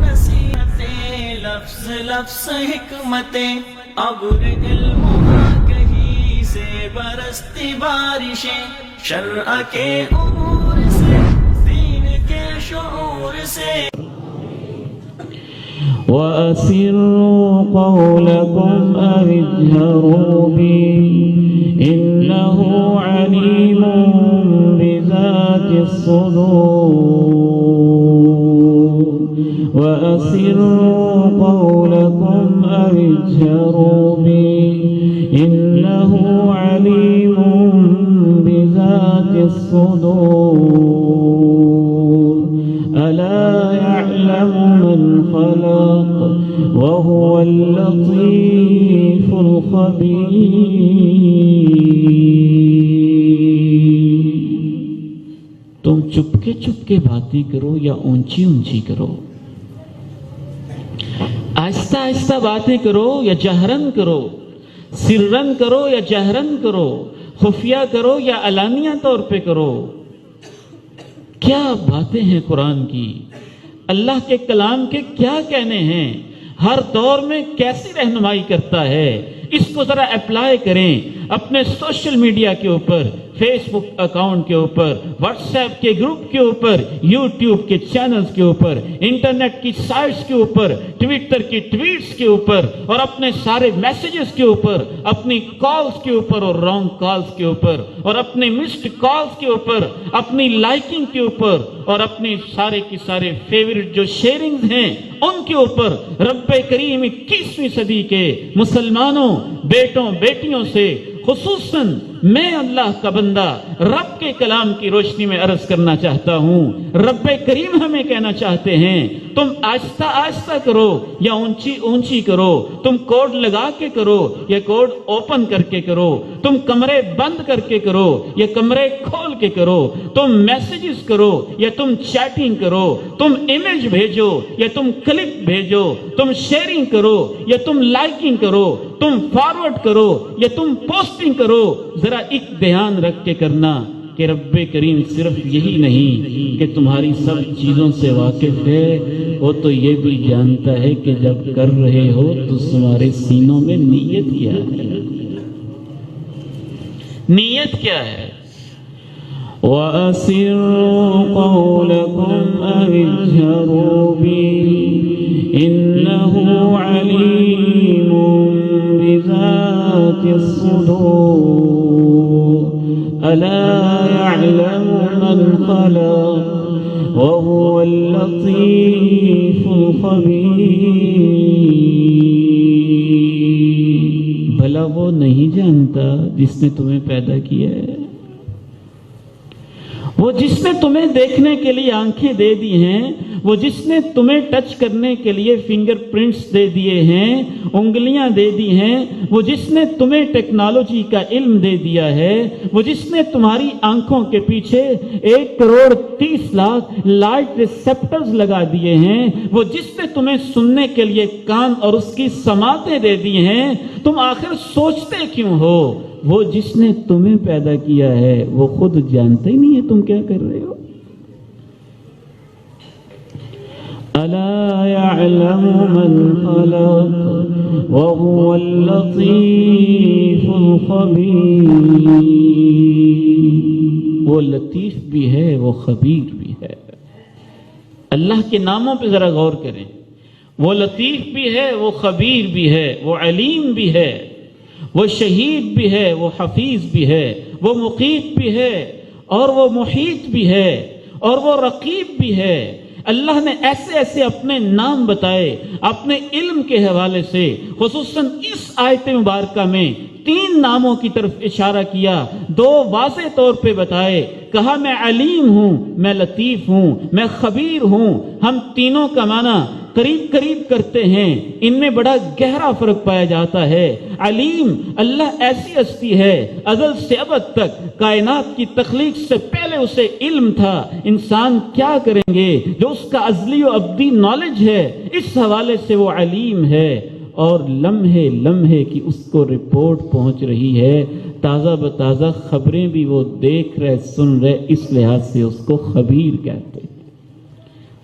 نصیحتیں لفظ لفظ حکمتیں ابر علم کہیں سے برستی بارشیں شرع کے امور سے دین کے شعور سے وَأَسِرُّوا قَوْلَكُمْ أَوِ اجْهَرُوا بِهِ إِنَّهُ عَلِيمٌ بِذَاتِ الصُّدُورِ وَأَسِرُّوا قَوْلَكُمْ أَوِ اجْهَرُوا بِهِ إِنَّهُ عَلِيمٌ بِذَاتِ الصُّدُورِ أَلَا يَعْلَمُ مَنْ خَلَقَ وَهُوَ اللَّطِيفُ الْخَبِيرُ۔ تم چپکے چپکے باتیں کرو یا اونچی اونچی کرو، آہستہ آہستہ باتیں کرو یا جہرن کرو، سرن کرو یا جہرن کرو، خفیہ کرو یا علانیہ طور پہ کرو، کیا باتیں ہیں قرآن کی، اللہ کے کلام کے کیا کہنے ہیں، ہر دور میں کیسی رہنمائی کرتا ہے، اس کو ذرا اپلائی کریں اپنے سوشل میڈیا کے اوپر، فیس بک اکاؤنٹ کے اوپر، واٹس ایپ کے گروپ کے اوپر، یوٹیوب کے چینلز کے اوپر، انٹرنیٹ کی سائٹس کے اوپر، ٹویٹر کی ٹویٹس کے اوپر، اور اپنے سارے میسیجز کے اوپر، اپنی کالز کے اوپر اور رانگ کالز کے اوپر، اور اپنے مسڈ کالز کے اوپر، اپنی لائکنگ کے اوپر، اور اپنی سارے کی سارے فیورٹ جو شیئرنگز ہیں ان کے اوپر رب کریم 21ویں صدی کے مسلمانوں بیٹوں بیٹیوں سے خصوصاً میں اللہ کا بندہ رب کے کلام کی روشنی میں عرض کرنا چاہتا ہوں، رب کریم ہمیں کہنا چاہتے ہیں تم آہستہ آہستہ کرو یا اونچی اونچی کرو، تم کوڈ لگا کے کرو یا کوڈ اوپن کر کے کرو، تم کمرے بند کر کے کرو یا کمرے کھول کے کرو، تم میسیجز کرو یا تم چیٹنگ کرو، تم امیج بھیجو یا تم کلپ بھیجو، تم شیئرنگ کرو یا تم لائکنگ کرو، تم فارورڈ کرو یا تم پوسٹنگ کرو، ذرا ایک دھیان رکھ کے کرنا کہ رب کریم صرف یہی نہیں کہ تمہاری سب چیزوں سے واقف ہے، وہ تو یہ بھی جانتا ہے کہ جب کر رہے ہو تو تمہارے سینوں میں نیت کیا ہے، نیت کیا ہے۔ وَأَسِرُّوا قَوْلَكُمْ أَوِ اجْهَرُوا بِهِ إِنَّهُ عَلِيمٌ بِذَاتِ الصُّدُورِ أَلَا يَعْلَمُ مَنْ خَلَقَ وَهُوَ اللَّطِيفُ الْخَبِيرُ۔ بھلا وہ نہیں جانتا جس نے تمہیں پیدا کیا ہے، وہ جس نے تمہیں دیکھنے کے لیے آنکھیں دے دی ہیں، وہ جس نے تمہیں ٹچ کرنے کے لیے فنگر پرنٹس دے دیے ہیں، انگلیاں دے دی ہیں، وہ جس نے تمہیں ٹیکنالوجی کا علم دے دیا ہے، وہ جس نے تمہاری آنکھوں کے پیچھے 1,30,00,000 لائٹ ریسپٹرز لگا دیے ہیں، وہ جس نے تمہیں سننے کے لیے کان اور اس کی سماعتیں دے دی ہیں، تم آخر سوچتے کیوں ہو؟ وہ جس نے تمہیں پیدا کیا ہے وہ خود جانتے ہی نہیں ہے تم کیا کر رہے ہو۔ أَلَا يَعْلَمُ مَنْ خَلَقَ وَهُوَ اللَّطِيفُ الْخَبِيرُ۔ وہ لطیف بھی ہے، وہ خبیر بھی ہے۔ اللہ کے ناموں پہ ذرا غور کریں، وہ لطیف بھی ہے، وہ خبیر بھی ہے، وہ علیم بھی ہے، وہ شہید بھی ہے، وہ حفیظ بھی ہے، وہ مقیت بھی ہے اور وہ محیط بھی ہے اور وہ رقیب بھی ہے۔ اللہ نے ایسے ایسے اپنے نام بتائے اپنے علم کے حوالے سے، خصوصاً اس آیت مبارکہ میں 3 ناموں کی طرف اشارہ کیا، 2 واضح طور پہ بتائے، کہا میں علیم ہوں، میں لطیف ہوں، میں خبیر ہوں۔ ہم تینوں کا معنی قریب قریب کرتے ہیں، ان میں بڑا گہرا فرق پایا جاتا ہے۔ علیم، اللہ ایسی ہستی ہے ازل سے ابد تک، کائنات کی تخلیق سے پہلے اسے علم تھا انسان کیا کریں گے، جو اس کا ازلی و ابدی نالج ہے، اس حوالے سے وہ علیم ہے، اور لمحے لمحے کی اس کو رپورٹ پہنچ رہی ہے، تازہ بتازہ خبریں بھی وہ دیکھ رہے سن رہے، اس لحاظ سے اس کو خبیر کہتے ہیں۔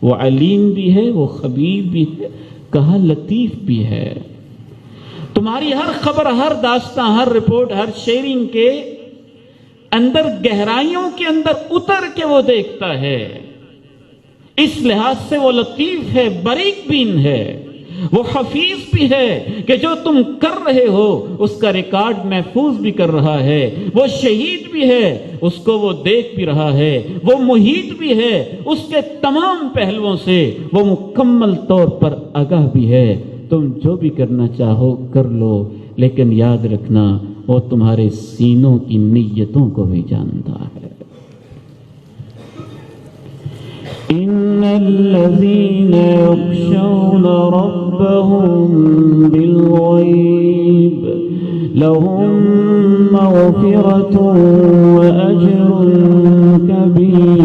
وہ علیم بھی ہے، وہ خبیر بھی ہے، کہا لطیف بھی ہے۔ تمہاری ہر خبر، ہر داستاں، ہر رپورٹ، ہر شیئرنگ کے اندر گہرائیوں کے اندر اتر کے وہ دیکھتا ہے۔ اس لحاظ سے وہ لطیف ہے، باریک بین ہے، وہ حفیظ بھی ہے کہ جو تم کر رہے ہو اس کا ریکارڈ محفوظ بھی کر رہا ہے۔ وہ شہید بھی ہے، اس کو وہ دیکھ بھی رہا ہے۔ وہ محیط بھی ہے، اس کے تمام پہلوؤں سے وہ مکمل طور پر آگاہ بھی ہے۔ تم جو بھی کرنا چاہو کر لو، لیکن یاد رکھنا وہ تمہارے سینوں کی نیتوں کو بھی جانتا ہے۔ ان الذين يخشون ربهم بالغيب لهم مغفرة واجر كبير۔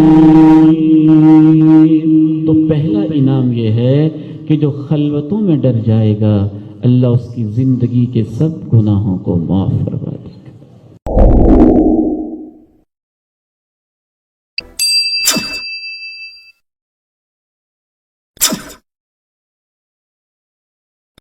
تو پہلا انعام یہ ہے کہ جو خلوتوں میں ڈر جائے گا، اللہ اس کی زندگی کے سب گناہوں کو معاف فرما دے گا۔